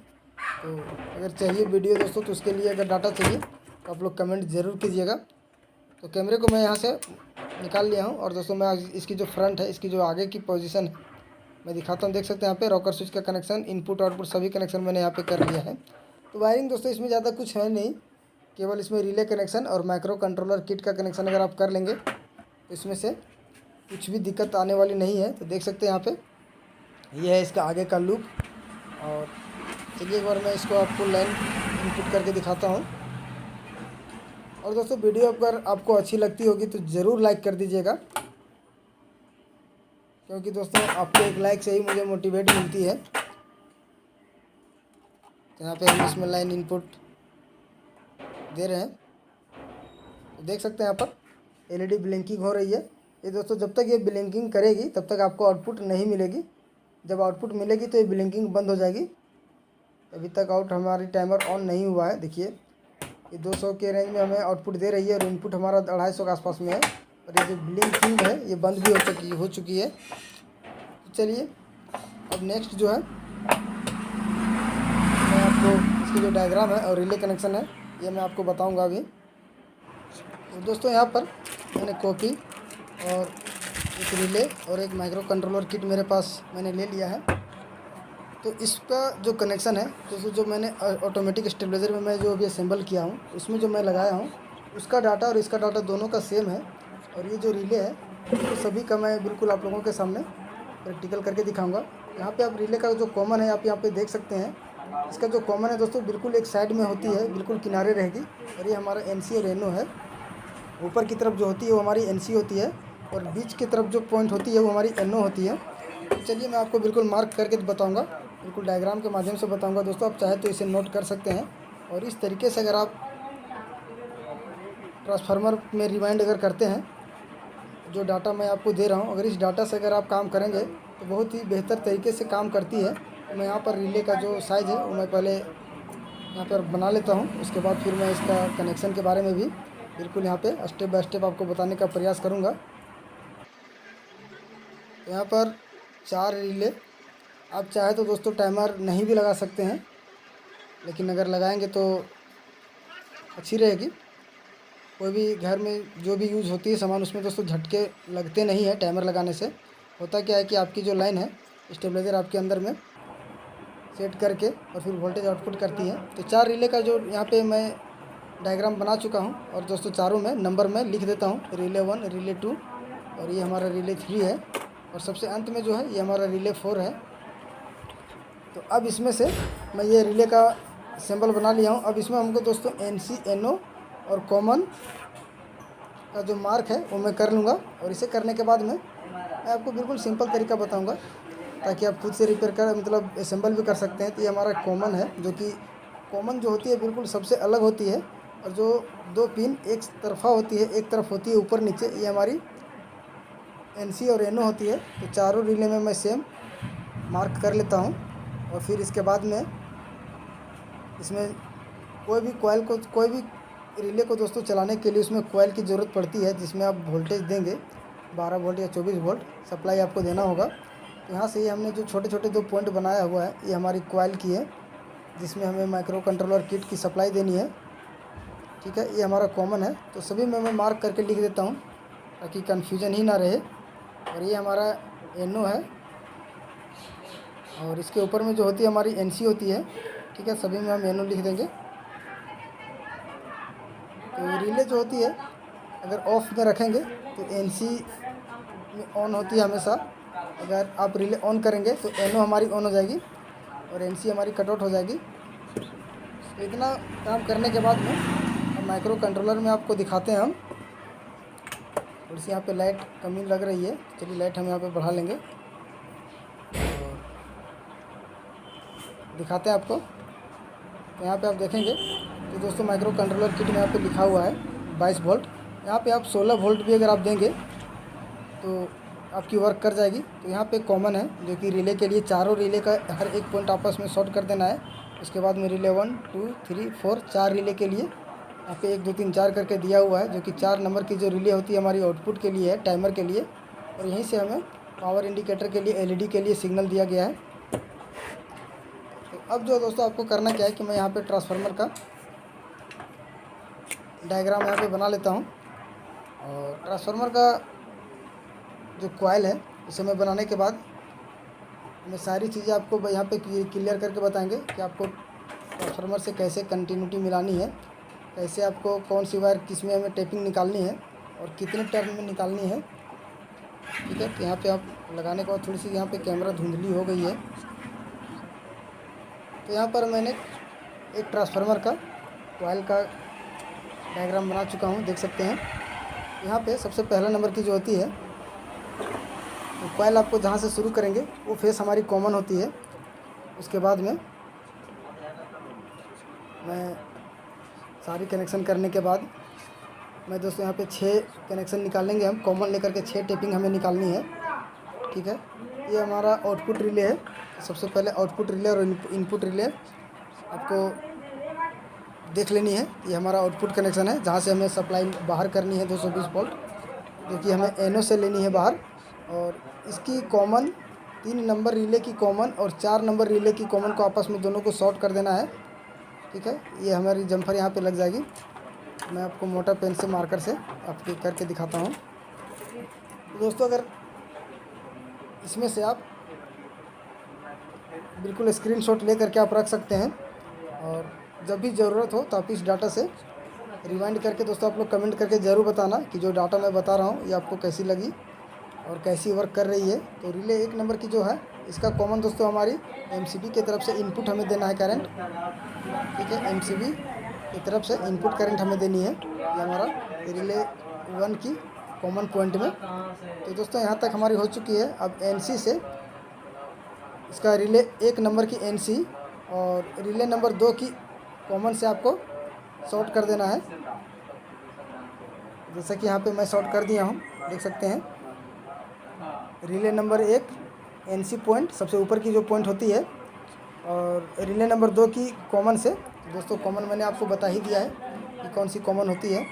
तो अगर चाहिए वीडियो दोस्तों तो उसके लिए अगर डाटा चाहिए तो आप लोग कमेंट ज़रूर कीजिएगा। तो कैमरे को मैं यहाँ से निकाल लिया हूँ। और दोस्तों मैं इसकी जो फ्रंट है, इसकी जो आगे की पोजीशन है मैं दिखाता हूँ, देख सकते हैं यहाँ पे रॉकर स्विच का कनेक्शन, इनपुट आउटपुट सभी कनेक्शन मैंने यहाँ पे कर लिया है। तो वायरिंग दोस्तों इसमें ज़्यादा कुछ है नहीं, केवल इसमें रिले कनेक्शन और माइक्रो कंट्रोलर किट का कनेक्शन अगर आप कर लेंगे तो इसमें से कुछ भी दिक्कत आने वाली नहीं है। तो देख सकते हैं यहाँ पे ये है इसका आगे का लूप। और चलिए एक बार मैं इसको आपको लाइन इनपुट करके दिखाता हूँ। और दोस्तों वीडियो अगर आपको अच्छी लगती होगी तो ज़रूर लाइक कर दीजिएगा, क्योंकि दोस्तों आपके एक लाइक से ही मुझे मोटिवेट मिलती है। तो यहाँ पे हम इसमें लाइन इनपुट दे रहे हैं, तो देख सकते हैं यहाँ पर एलईडी ब्लिंकिंग हो रही है। ये दोस्तों जब तक ये ब्लिंकिंग करेगी तब तक आपको आउटपुट नहीं मिलेगी। जब आउटपुट मिलेगी तो ये ब्लिंकिंग बंद हो जाएगी। अभी तक हमारी टाइमर ऑन नहीं हुआ है। देखिए ये 200 के रेंज में हमें आउटपुट दे रही है और इनपुट हमारा 250 के आसपास में है। और ये जो ब्लिंकिंग है ये बंद भी हो चुकी है। तो चलिए अब नेक्स्ट जो है मैं आपको इसकी जो डायग्राम है और रिले कनेक्शन है ये मैं आपको बताऊंगा अभी। तो दोस्तों यहाँ पर मैंने कॉपी और एक रिले और एक माइक्रो कंट्रोलर किट मेरे पास मैंने ले लिया है। तो इसका जो कनेक्शन है दोस्तों, जो मैंने ऑटोमेटिक स्टेबलाइजर में मैं जो अभी असेंबल किया हूँ उसमें जो मैं लगाया हूँ उसका डाटा और इसका डाटा दोनों का सेम है। और ये जो रिले है तो सभी का मैं बिल्कुल आप लोगों के सामने प्रैक्टिकल करके दिखाऊंगा। यहाँ पे आप रिले का जो कॉमन है आप यहाँ पे देख सकते हैं। इसका जो कॉमन है दोस्तों बिल्कुल एक साइड में होती है, बिल्कुल किनारे रहेगी। और ये हमारा एनसी और एनओ है। ऊपर की तरफ जो होती है वो हमारी एनसी होती है और बीच की तरफ जो पॉइंट होती है वो हमारी एनओ होती है। तो चलिए मैं आपको बिल्कुल मार्क करके बताऊंगा, बिल्कुल डायग्राम के माध्यम से बताऊंगा। दोस्तों आप चाहे तो इसे नोट कर सकते हैं। और इस तरीके से अगर आप ट्रांसफार्मर में रिवाइंड अगर करते हैं, जो डाटा मैं आपको दे रहा हूं, अगर इस डाटा से अगर आप काम करेंगे तो बहुत ही बेहतर तरीके से काम करती है। तो मैं यहाँ पर रिले का जो साइज़ है वो मैं पहले यहाँ पर बना लेता हूँ। उसके बाद फिर मैं इसका कनेक्शन के बारे में भी बिल्कुल यहाँ पे स्टेप बाय स्टेप आपको बताने का प्रयास करूँगा। तो यहाँ पर 4 रिले, आप चाहे तो दोस्तों टाइमर नहीं भी लगा सकते हैं, लेकिन अगर लगाएंगे तो अच्छी रहेगी। कोई भी घर में जो भी यूज़ होती है सामान उसमें दोस्तों झटके लगते नहीं है टाइमर लगाने से। होता क्या है कि आपकी जो लाइन है स्टेबलाइजर आपके अंदर में सेट करके और फिर वोल्टेज आउटपुट करती है। तो 4 रिले का जो यहाँ पे मैं डायग्राम बना चुका हूँ और दोस्तों चारों में नंबर में लिख देता हूँ, रिले 1, रिले 2 और ये हमारा रिले 3 है। और सबसे अंत में जो है ये हमारा रिले 4 है। तो अब इसमें से मैं ये रिले का सिंबल बना लिया हूँ। अब इसमें हमको दोस्तों एनसी, एनओ और कॉमन का जो मार्क है वो मैं कर लूँगा। और इसे करने के बाद में मैं आपको बिल्कुल सिंपल तरीका बताऊँगा ताकि आप खुद से रिपेयर कर मतलब असेंबल भी कर सकते हैं। तो ये हमारा कॉमन है, जो कि कॉमन जो होती है बिल्कुल सबसे अलग होती है। और जो 2 पिन एक तरफा होती है, एक तरफ होती है ऊपर नीचे, ये हमारी एनसी और एनओ होती है। तो चारों रिले में मैं सेम मार्क कर लेता हूँ। और फिर इसके बाद में इसमें कोई भी रिले को दोस्तों चलाने के लिए उसमें कॉइल की ज़रूरत पड़ती है, जिसमें आप वोल्टेज देंगे 12 वोल्ट या 24 वोल्ट सप्लाई आपको देना होगा। तो यहाँ से ये हमने जो छोटे छोटे 2 पॉइंट बनाया हुआ है ये हमारी कॉइल की है, जिसमें हमें माइक्रो कंट्रोलर किट की सप्लाई देनी है। ठीक है, ये हमारा कॉमन है। तो सभी में मैं मार्क करके लिख देता हूँ ताकि कन्फ्यूजन ही ना रहे। और ये हमारा एनओ है और इसके ऊपर में जो होती है हमारी एनसी होती है। ठीक है, सभी में हम एनओ लिख देंगे। तो रिले जो होती है अगर ऑफ में रखेंगे तो एनसी में ऑन होती है हमेशा। अगर आप रिले ऑन करेंगे तो एनओ हमारी ऑन हो जाएगी और एनसी हमारी कट आउट हो जाएगी। तो इतना काम करने के बाद में अब माइक्रो कंट्रोलर में आपको दिखाते हैं हम। थोड़ी सी यहाँ पे लाइट कमी लग रही है, चलिए लाइट हम यहाँ पे बढ़ा लेंगे और दिखाते हैं आपको। तो यहाँ पे आप देखेंगे तो दोस्तों माइक्रो कंट्रोलर किट में यहाँ पे लिखा हुआ है 22 वोल्ट। यहाँ पे आप 16 वोल्ट भी अगर आप देंगे तो आपकी वर्क कर जाएगी। तो यहाँ पे कॉमन है जो कि रिले के लिए चारों रिले का हर एक पॉइंट आपस में शॉर्ट कर देना है। उसके बाद में रिले 1, 2, 3, 4 4 रिले के लिए यहाँ पे 1, 2, 3, 4 करके दिया हुआ है, जो कि 4 नंबर की जो रिले होती है हमारी आउटपुट के लिए है, टाइमर के लिए। और यहीं से हमें पावर इंडिकेटर के लिए, एलईडी के लिए सिग्नल दिया गया है। तो अब जो दोस्तों आपको करना क्या है कि मैं यहाँ पे ट्रांसफार्मर का डायग्राम यहाँ पे बना लेता हूँ। और ट्रांसफार्मर का जो कॉइल है इसे मैं बनाने के बाद मैं सारी चीज़ें आपको यहाँ पे क्लियर करके बताएंगे कि आपको ट्रांसफार्मर से कैसे कंटिन्यूटी मिलानी है, कैसे आपको कौन सी वायर किस में हमें टेपिंग निकालनी है और कितने टर्न में निकालनी है। ठीक है, तो यहाँ पे आप लगाने के बाद थोड़ी सी यहाँ पे कैमरा धुंधली हो गई है। तो यहाँ पर मैंने एक ट्रांसफार्मर का कॉइल का डायग्राम बना चुका हूँ, देख सकते हैं। यहाँ पे सबसे पहला नंबर की जो होती है, तो कॉइल आपको जहाँ से शुरू करेंगे वो फेस हमारी कॉमन होती है। उसके बाद में मैं सारी कनेक्शन करने के बाद मैं दोस्तों यहाँ पे 6 कनेक्शन निकालेंगे हम, कॉमन लेकर के 6 टेपिंग हमें निकालनी है। ठीक है, ये हमारा आउटपुट रिले है। सबसे पहले आउटपुट रिले और इनपुट रिले आपको देख लेनी है। ये हमारा आउटपुट कनेक्शन है जहाँ से हमें सप्लाई बाहर करनी है 220 वोल्ट, जो कि हमें एनओ से लेनी है बाहर। और इसकी कॉमन 3 नंबर रिले की कॉमन और 4 नंबर रिले की कॉमन को आपस में दोनों को शॉर्ट कर देना है। ठीक है, ये हमारी जम्फर यहाँ पे लग जाएगी। मैं आपको मोटा पेन से मार्कर से आपके करके दिखाता हूँ। तो दोस्तों अगर इसमें से आप बिल्कुल स्क्रीनशॉट ले करके आप रख सकते हैं, और जब भी ज़रूरत हो तो आप इस डाटा से रिवाइंड करके दोस्तों आप लोग कमेंट करके ज़रूर बताना कि जो डाटा मैं बता रहा हूँ ये आपको कैसी लगी और कैसी वर्क कर रही है। तो रिले 1 नंबर की जो है इसका कॉमन दोस्तों हमारी एमसीबी की तरफ से इनपुट हमें देना है करंट। ठीक है, एमसीबी की तरफ से इनपुट करंट हमें देनी है, ये हमारा रिले 1 की कॉमन पॉइंट में। तो दोस्तों यहाँ तक हमारी हो चुकी है। अब एनसी से इसका रिले 1 नंबर की एनसी और रिले नंबर 2 की कॉमन से आपको शॉर्ट कर देना है। जैसा कि यहाँ पे मैं शॉर्ट कर दिया हूँ, देख सकते हैं। रिले नंबर 1 एनसी पॉइंट सबसे ऊपर की जो पॉइंट होती है, और रिले नंबर 2 की कॉमन से दोस्तों कॉमन मैंने आपको बता ही दिया है कि कौन सी कॉमन होती है।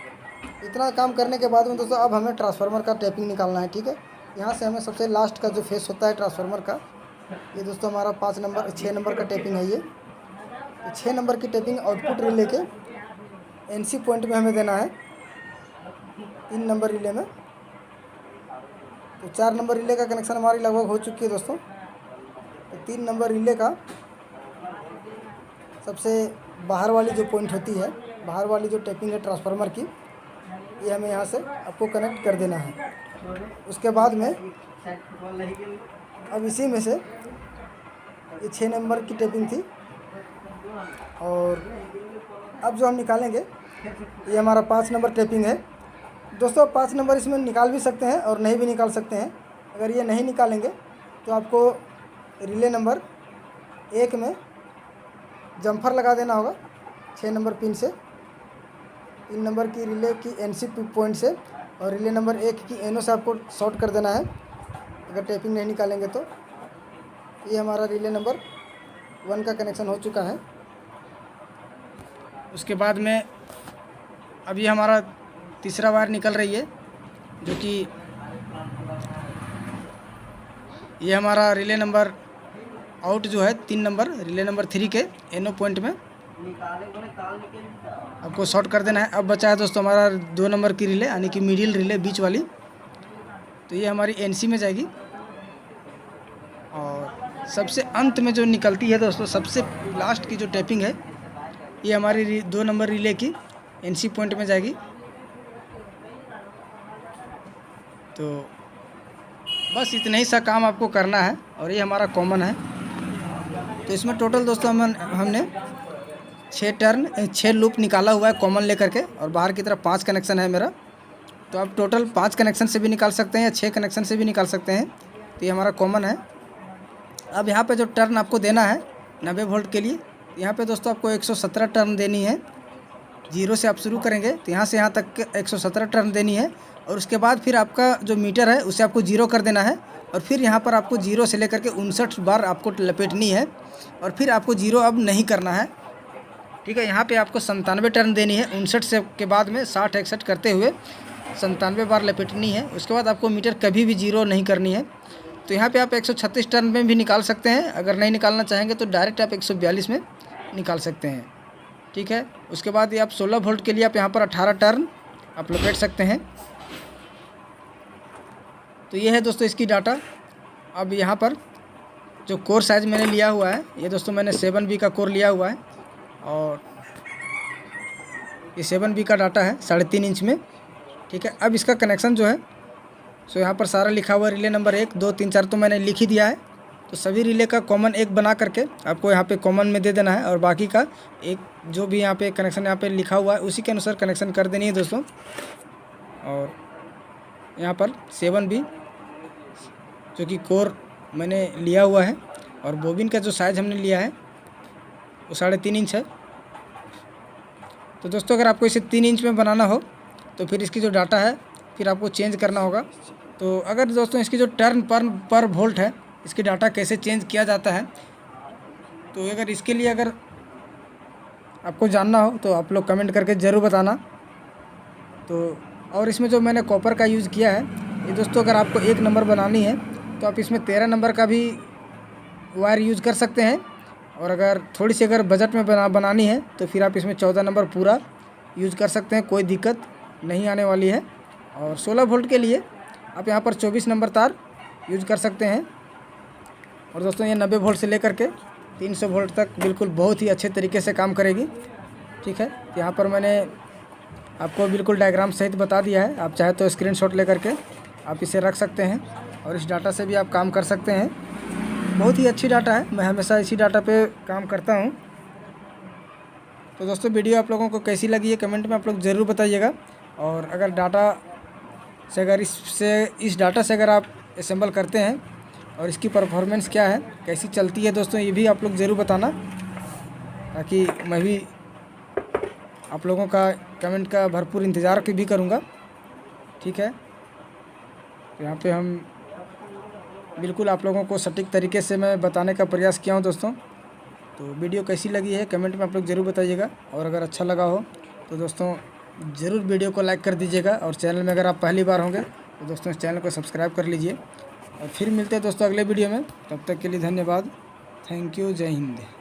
इतना काम करने के बाद में दोस्तों अब हमें ट्रांसफार्मर का टैपिंग निकालना है। ठीक है, यहाँ से हमें सबसे लास्ट का जो फेस होता है ट्रांसफार्मर का, ये दोस्तों हमारा 6 नंबर का टैपिंग है। ये 6 नंबर की टैपिंग आउटपुट रिले के एनसी पॉइंट में हमें देना है, 3 नंबर रिले में। तो 4 नंबर रिले का कनेक्शन हमारी लगभग हो चुकी है दोस्तों। तो 3 नंबर रिले का सबसे बाहर वाली जो पॉइंट होती है, बाहर वाली जो टैपिंग है ट्रांसफार्मर की, ये हमें यहाँ से आपको कनेक्ट कर देना है। उसके बाद में अब इसी में से ये 6 नंबर की टैपिंग थी, और अब जो हम निकालेंगे ये हमारा 5 नंबर टैपिंग है। दोस्तों 5 नंबर इसमें निकाल भी सकते हैं और नहीं भी निकाल सकते हैं। अगर ये नहीं निकालेंगे तो आपको रिले नंबर 1 में जम्फर लगा देना होगा 6 नंबर पिन से, 3 नंबर की रिले की एनसी पॉइंट से, और रिले नंबर 1 की एनओ से आपको शॉर्ट कर देना है अगर टैपिंग नहीं निकालेंगे तो। ये हमारा रिले नंबर 1 का कनेक्शन हो चुका है। उसके बाद में अब ये हमारा तीसरा वायर निकल रही है, जो कि ये हमारा रिले नंबर आउट जो है 3 नंबर रिले नंबर 3 के एनओ पॉइंट में आपको शॉर्ट कर देना है। अब बचा है दोस्तों हमारा 2 नंबर की रिले, यानी कि मिडिल रिले, बीच वाली। तो ये हमारी एनसी में जाएगी, और सबसे अंत में जो निकलती है दोस्तों, सबसे लास्ट की जो टैपिंग है, ये हमारी 2 नंबर रिले की एनसी पॉइंट में जाएगी। तो बस इतना ही सा काम आपको करना है, और ये हमारा कॉमन है। तो इसमें टोटल दोस्तों हमने 6 लूप निकाला हुआ है कॉमन लेकर के, और बाहर की तरफ 5 कनेक्शन है मेरा। तो आप टोटल 5 कनेक्शन से भी निकाल सकते हैं या 6 कनेक्शन से भी निकाल सकते हैं। तो ये हमारा कॉमन है। अब यहाँ पे जो टर्न आपको देना है 90 वोल्ट के लिए, यहाँ पे दोस्तों आपको 117 टर्न देनी है। 0 से आप शुरू करेंगे तो यहाँ से यहाँ तक 117 टर्न देनी है, और उसके बाद फिर आपका जो मीटर है उसे आपको 0 कर देना है, और फिर यहाँ पर आपको 0 से लेकर के 59 बार आपको लपेटनी है, और फिर आपको 0 अब नहीं करना है। ठीक है, यहाँ पे आपको 97 टर्न देनी है। 59 से के बाद में 60-61 करते हुए 97 बार लपेटनी है। उसके बाद आपको मीटर कभी भी 0 नहीं करनी है। तो यहाँ पे आप 136 टर्न में भी निकाल सकते हैं। अगर नहीं निकालना चाहेंगे तो डायरेक्ट आप 142 में निकाल सकते हैं। ठीक है, उसके बाद ये आप 16 वोल्ट के लिए आप यहाँ पर 18 टर्न आप लपेट सकते हैं। तो ये है दोस्तों इसकी डाटा। अब यहाँ पर जो कोर साइज़ मैंने लिया हुआ है ये दोस्तों मैंने 7B का कोर लिया हुआ है और ये 7B का डाटा है 3.5 इंच में। ठीक है, अब इसका कनेक्शन जो है सो यहाँ पर सारा लिखा हुआ रिले नंबर 1, 2, 3, 4 तो मैंने लिख ही दिया है। तो सभी रिले का कॉमन एक बना करके आपको यहाँ पे कॉमन में दे देना है और बाकी का एक जो भी यहाँ पे कनेक्शन यहाँ पे लिखा हुआ है उसी के अनुसार कनेक्शन कर देनी है दोस्तों। और यहाँ पर 7B जो कि कोर मैंने लिया हुआ है और बोबिन का जो साइज़ हमने लिया है वो 3.5 इंच है। तो दोस्तों अगर आपको इसे 3 इंच में बनाना हो तो फिर इसकी जो डाटा है फिर आपको चेंज करना होगा। तो अगर दोस्तों इसकी जो टर्न पर वोल्ट है इसकी डाटा कैसे चेंज किया जाता है, तो अगर इसके लिए अगर आपको जानना हो तो आप लोग कमेंट करके ज़रूर बताना। तो और इसमें जो मैंने कॉपर का यूज़ किया है ये दोस्तों अगर आपको 1 नंबर बनानी है तो आप इसमें 13 नंबर का भी वायर यूज़ कर सकते हैं और अगर थोड़ी सी अगर बजट में बनानी है तो फिर आप इसमें 14 नंबर पूरा यूज़ कर सकते हैं, कोई दिक्कत नहीं आने वाली है। और 16 वोल्ट के लिए आप यहाँ पर 24 नंबर तार यूज़ कर सकते हैं। और दोस्तों ये 90 वोल्ट से लेकर के 300 वोल्ट तक बिल्कुल बहुत ही अच्छे तरीके से काम करेगी। ठीक है, यहाँ पर मैंने आपको बिल्कुल डायग्राम सहित बता दिया है, आप चाहे तो स्क्रीनशॉट लेकर के आप इसे रख सकते हैं और इस डाटा से भी आप काम कर सकते हैं। बहुत ही अच्छी डाटा है, मैं हमेशा इसी डाटा पे काम करता हूँ। तो दोस्तों वीडियो आप लोगों को कैसी लगी है कमेंट में आप लोग ज़रूर बताइएगा। और अगर डाटा से अगर इस डाटा से अगर आप असेंबल करते हैं और इसकी परफॉर्मेंस क्या है, कैसी चलती है दोस्तों, ये भी आप लोग ज़रूर बताना ताकि मैं भी आप लोगों का कमेंट का भरपूर इंतज़ार भी करूँगा। ठीक है, तो यहाँ पे हम बिल्कुल आप लोगों को सटीक तरीके से मैं बताने का प्रयास किया हूँ दोस्तों। तो वीडियो कैसी लगी है कमेंट में आप लोग ज़रूर बताइएगा और अगर अच्छा लगा हो तो दोस्तों ज़रूर वीडियो को लाइक कर दीजिएगा और चैनल में अगर आप पहली बार होंगे तो दोस्तों इस चैनल को सब्सक्राइब कर लीजिए। और फिर मिलते हैं दोस्तों अगले वीडियो में, तब तक के लिए धन्यवाद। थैंक यू, जय हिंद।